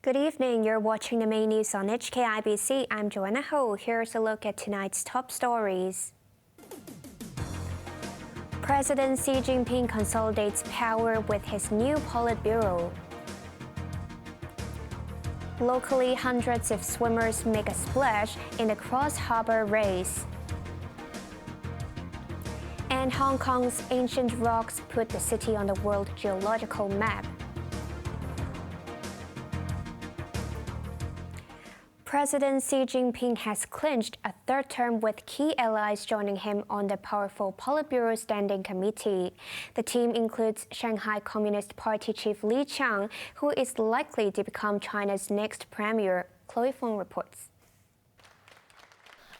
Good evening. You're watching the main news on HKIBC. I'm Joanna Ho. Here's a look at tonight's top stories. President Xi Jinping consolidates power with his new Politburo. Locally, hundreds of swimmers make a splash in the cross-harbour race. And Hong Kong's ancient rocks put the city on the world geological map. President Xi Jinping has clinched a third term with key allies joining him on the powerful Politburo Standing Committee. The team includes Shanghai Communist Party chief Li Qiang, who is likely to become China's next premier. Chloe Feng reports.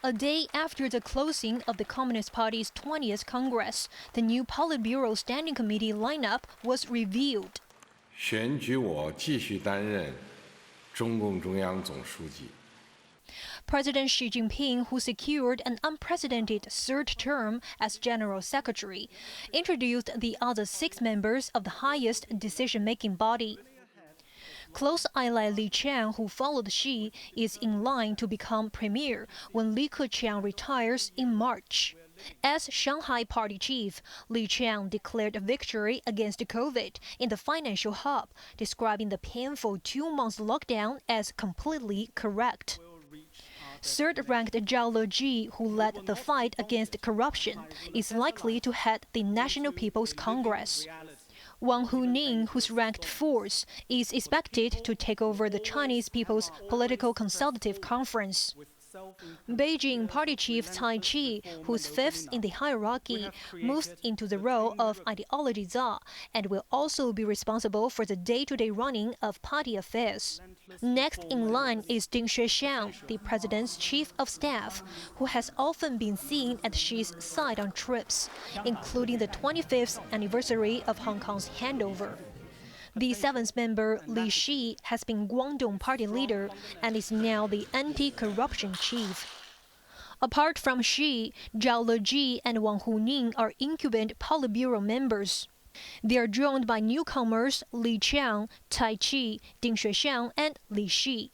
A day after the closing of the Communist Party's 20th Congress, the new Politburo Standing Committee lineup was revealed. 选举我继续担任中共中央总书记。 President Xi Jinping, who secured an unprecedented third term as General Secretary, introduced the other 6 members of the highest decision-making body. Close ally Li Qiang, who followed Xi, is in line to become premier when Li Keqiang retires in March. As Shanghai Party chief, Li Qiang declared victory against COVID in the financial hub, describing the painful 2-month lockdown as completely correct. Third-ranked Zhao Leji, who led the fight against corruption, is likely to head the National People's Congress. Wang Huning, who's ranked 4th, is expected to take over the Chinese People's Political Consultative Conference. Beijing Party chief Cai Chi, who's 5th in the hierarchy, moves into the role of ideology czar and will also be responsible for the day-to-day running of party affairs. Next in line is Ding Xuexiang, the president's chief of staff, who has often been seen at Xi's side on trips, including the 25th anniversary of Hong Kong's handover. The 7th member, Li Shi, has been Guangdong party leader and is now the anti-corruption chief. Apart from Xi, Zhao Leji and Wang Huning are incumbent Politburo members. They are joined by newcomers Li Qiang, Cai Chi, Ding Xuexiang, and Li Shi.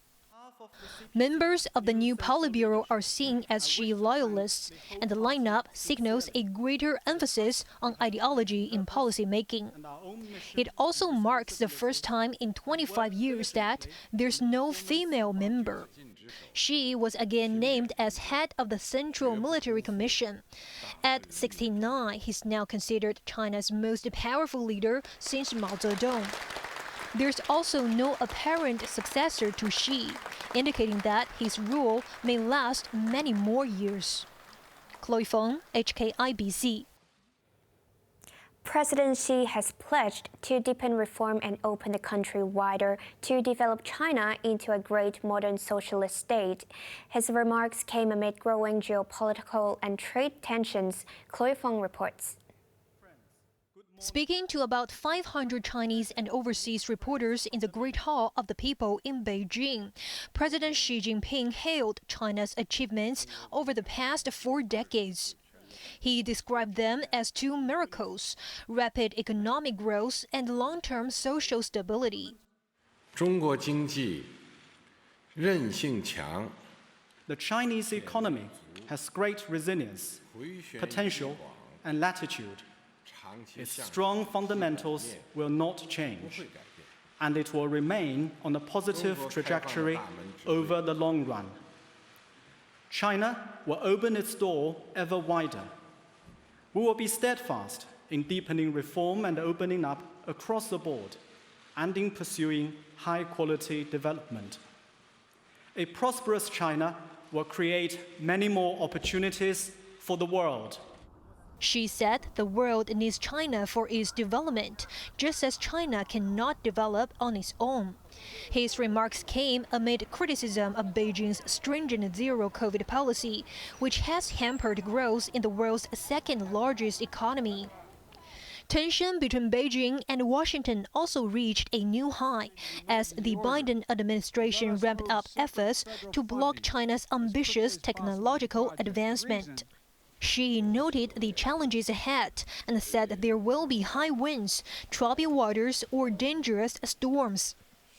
Members of the new Politburo are seen as Xi loyalists, and the lineup signals a greater emphasis on ideology in policy making. It also marks the first time in 25 years that there's no female member. Xi was again named as head of the Central Military Commission. At 69, he's now considered China's most powerful leader since Mao Zedong. There's also no apparent successor to Xi, indicating that his rule may last many more years. Chloe Feng, HKIBC. President Xi has pledged to deepen reform and open the country wider to develop China into a great modern socialist state. His remarks came amid growing geopolitical and trade tensions. Chloe Feng reports. Speaking to about 500 Chinese and overseas reporters in the Great Hall of the People in Beijing, President Xi Jinping hailed China's achievements over the past 4 decades. He described them as 2 miracles: rapid economic growth and long-term social stability. 中国经济韧性强。 The Chinese economy has great resilience, potential, and latitude. Its strong fundamentals will not change, and it will remain on a positive trajectory over the long run. China will open its door ever wider. We will be steadfast in deepening reform and opening up across the board, and in pursuing high-quality development. A prosperous China will create many more opportunities for the world. Xi said the world needs China for its development, just as China cannot develop on its own. His remarks came amid criticism of Beijing's stringent zero-COVID policy, which has hampered growth in the world's second-largest economy. Tension between Beijing and Washington also reached a new high as the Biden administration ramped up efforts to block China's ambitious technological advancement. Xi noted the challenges ahead and said there will be high winds, choppy waters, or dangerous storms.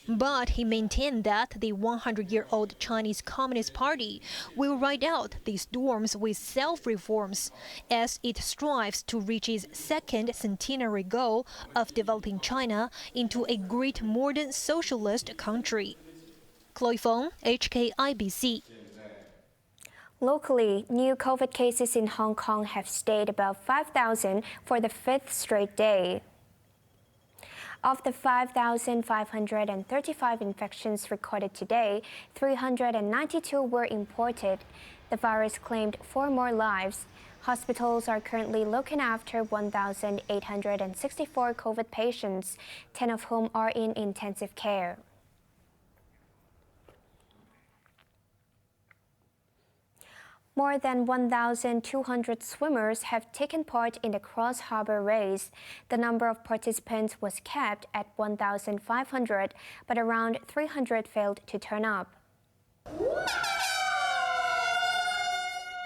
But he maintained that the 100-year-old Chinese Communist Party will ride out these storms with self-reforms as it strives to reach its second centenary goal of developing China into a great modern socialist country. Chloe Feng, HKIBC. Locally, new COVID cases in Hong Kong have stayed above 5,000 for the fifth straight day. Of the 5,535 infections recorded today, 392 were imported. The virus claimed 4 more lives. Hospitals are currently looking after 1,864 COVID patients, 10 of whom are in intensive care. More than 1,200 swimmers have taken part in the Cross Harbour race. The number of participants was capped at 1,500, but around 300 failed to turn up.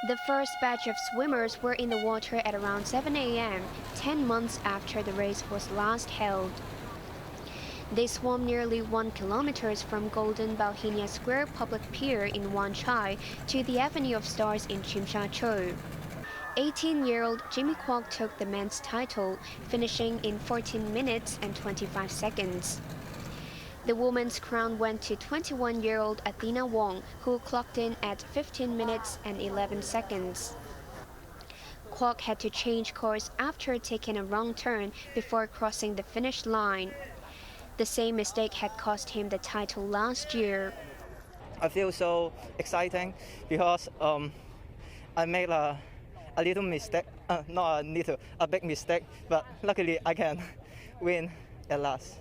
The first batch of swimmers were in the water at around 7 a.m., 10 months after the race was last held. They swam nearly 1 kilometer from Golden Bauhinia Square Public Pier in Wan Chai to the Avenue of Stars in Tsim Sha Tsui. 18-year-old Jimmy Kwok took the men's title, finishing in 14 minutes and 25 seconds. The women's crown went to 21-year-old Athena Wong, who clocked in at 15 minutes and 11 seconds. Kwok had to change course after taking a wrong turn before crossing the finish line. The same mistake had cost him the title last year. I feel so exciting because I made a little mistake, not a little, a big mistake, but luckily I can win at last.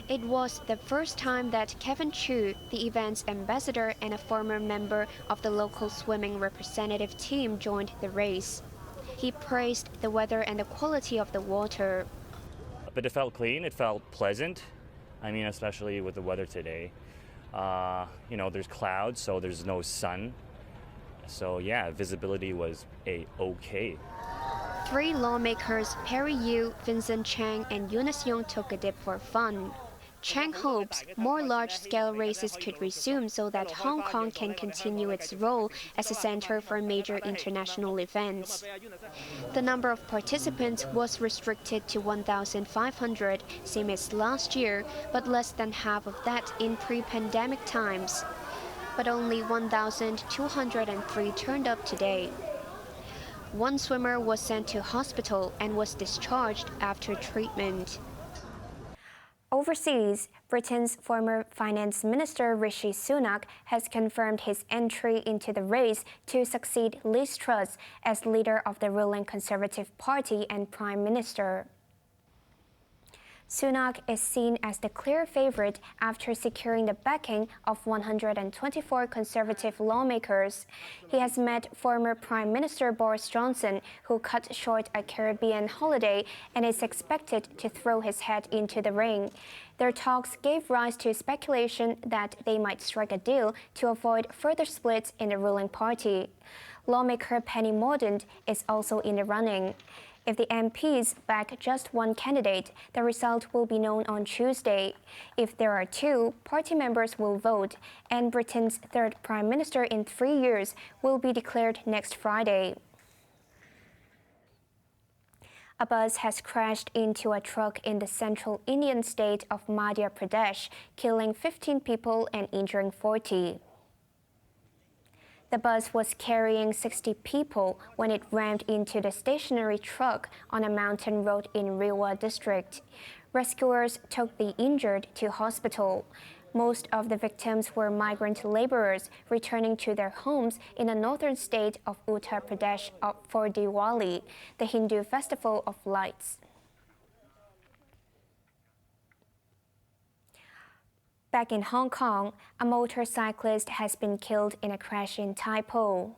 It was the first time that Kevin Chu, the event's ambassador and a former member of the local swimming representative team, joined the race. He praised the weather and the quality of the water. But it felt clean, it felt pleasant. I mean, especially with the weather today. There's clouds, so there's no sun. So yeah, visibility was okay. 3 lawmakers, Perry Yu, Vincent Chang, and Eunice Yong, took a dip for fun. Chang hopes more large-scale races could resume so that Hong Kong can continue its role as a center for major international events. The number of participants was restricted to 1,500, same as last year, but less than half of that in pre-pandemic times. But only 1,203 turned up today. One swimmer was sent to hospital and was discharged after treatment. Overseas, Britain's former Finance Minister Rishi Sunak has confirmed his entry into the race to succeed Liz Truss as leader of the ruling Conservative Party and Prime Minister. Sunak is seen as the clear favorite after securing the backing of 124 Conservative lawmakers. He has met former Prime Minister Boris Johnson, who cut short a Caribbean holiday and is expected to throw his hat into the ring. Their talks gave rise to speculation that they might strike a deal to avoid further splits in the ruling party. Lawmaker Penny Mordaunt is also in the running. If the MPs back just one candidate, the result will be known on Tuesday. If there are 2, party members will vote, and Britain's third Prime Minister in 3 years will be declared next Friday. A bus has crashed into a truck in the central Indian state of Madhya Pradesh, killing 15 people and injuring 40. The bus was carrying 60 people when it rammed into the stationary truck on a mountain road in Rewa district. Rescuers took the injured to hospital. Most of the victims were migrant laborers returning to their homes in the northern state of Uttar Pradesh for Diwali, the Hindu festival of lights. Back in Hong Kong, a motorcyclist has been killed in a crash in Tai Po.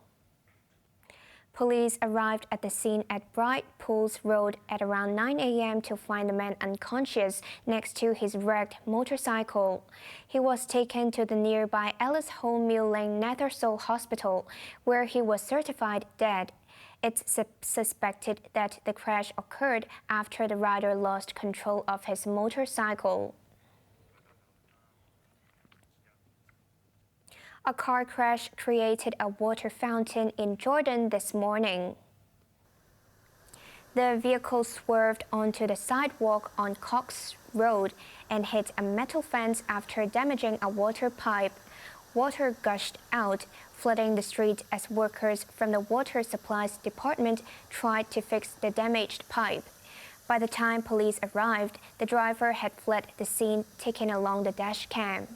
Police arrived at the scene at Bright Pools Road at around 9 a.m. to find the man unconscious next to his wrecked motorcycle. He was taken to the nearby Alice Ho Mill Lane Nethersole Hospital, where he was certified dead. It's suspected that the crash occurred after the rider lost control of his motorcycle. A car crash created a water fountain in Jordan this morning. The vehicle swerved onto the sidewalk on Cox Road and hit a metal fence after damaging a water pipe. Water gushed out, flooding the street as workers from the water supplies department tried to fix the damaged pipe. By the time police arrived, the driver had fled the scene, taking along the dash cam.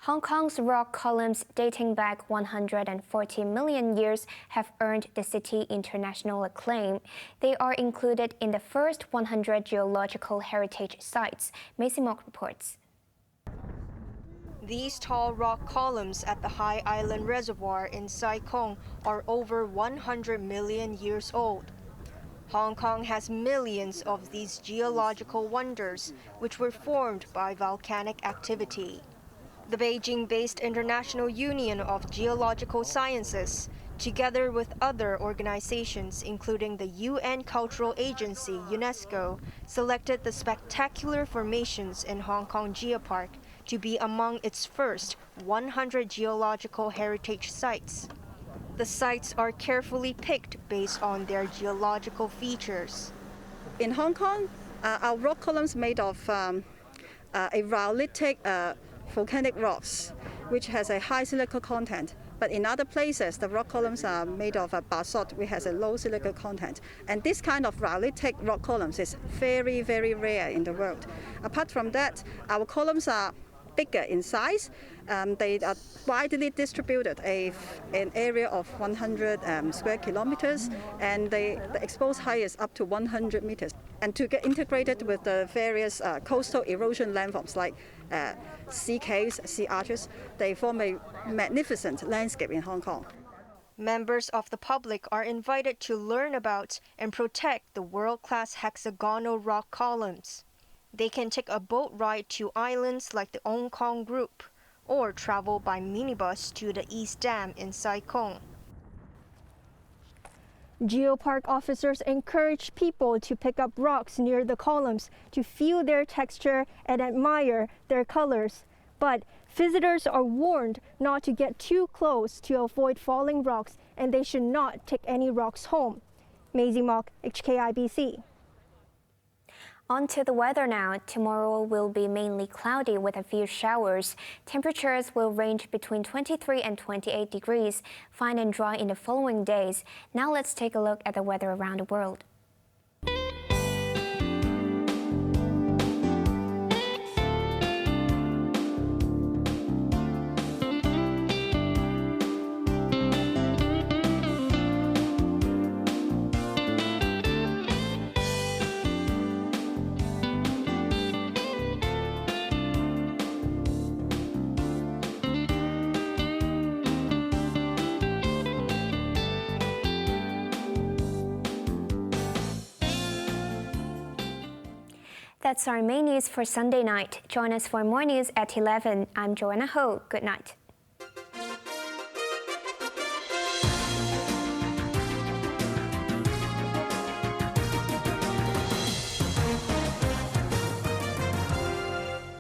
Hong Kong's rock columns dating back 140 million years have earned the city international acclaim. They are included in the first 100 geological heritage sites. Macy Mock reports. These tall rock columns at the High Island Reservoir in Sai Kung are over 100 million years old. Hong Kong has millions of these geological wonders, which were formed by volcanic activity. The Beijing-based International Union of Geological Sciences, together with other organizations including the UN Cultural Agency UNESCO, selected the spectacular formations in Hong Kong Geopark to be among its first 100 geological heritage sites. The sites are carefully picked based on their geological features. In Hong Kong, our rock columns made of a rhyolitic volcanic rocks, which has a high silica content. But in other places, the rock columns are made of basalt, which has a low silica content. And this kind of rhyolitic rock columns is very, very rare in the world. Apart from that, our columns are bigger in size. They are widely distributed, an area of 100 square kilometers, and the exposed height is up to 100 meters. And to get integrated with the various coastal erosion landforms like sea caves, sea arches, they form a magnificent landscape in Hong Kong. Members of the public are invited to learn about and protect the world-class hexagonal rock columns. They can take a boat ride to islands like the Ong Kong Group, or travel by minibus to the East Dam in Sai Kung. Geopark officers encourage people to pick up rocks near the columns to feel their texture and admire their colors. But visitors are warned not to get too close to avoid falling rocks, and they should not take any rocks home. Maisie Mock, HKIBC. On to the weather now. Tomorrow will be mainly cloudy with a few showers. Temperatures will range between 23 and 28 degrees, fine and dry in the following days. Now let's take a look at the weather around the world. That's our main news for Sunday night. Join us for more news at 11. I'm Joanna Ho. Good night.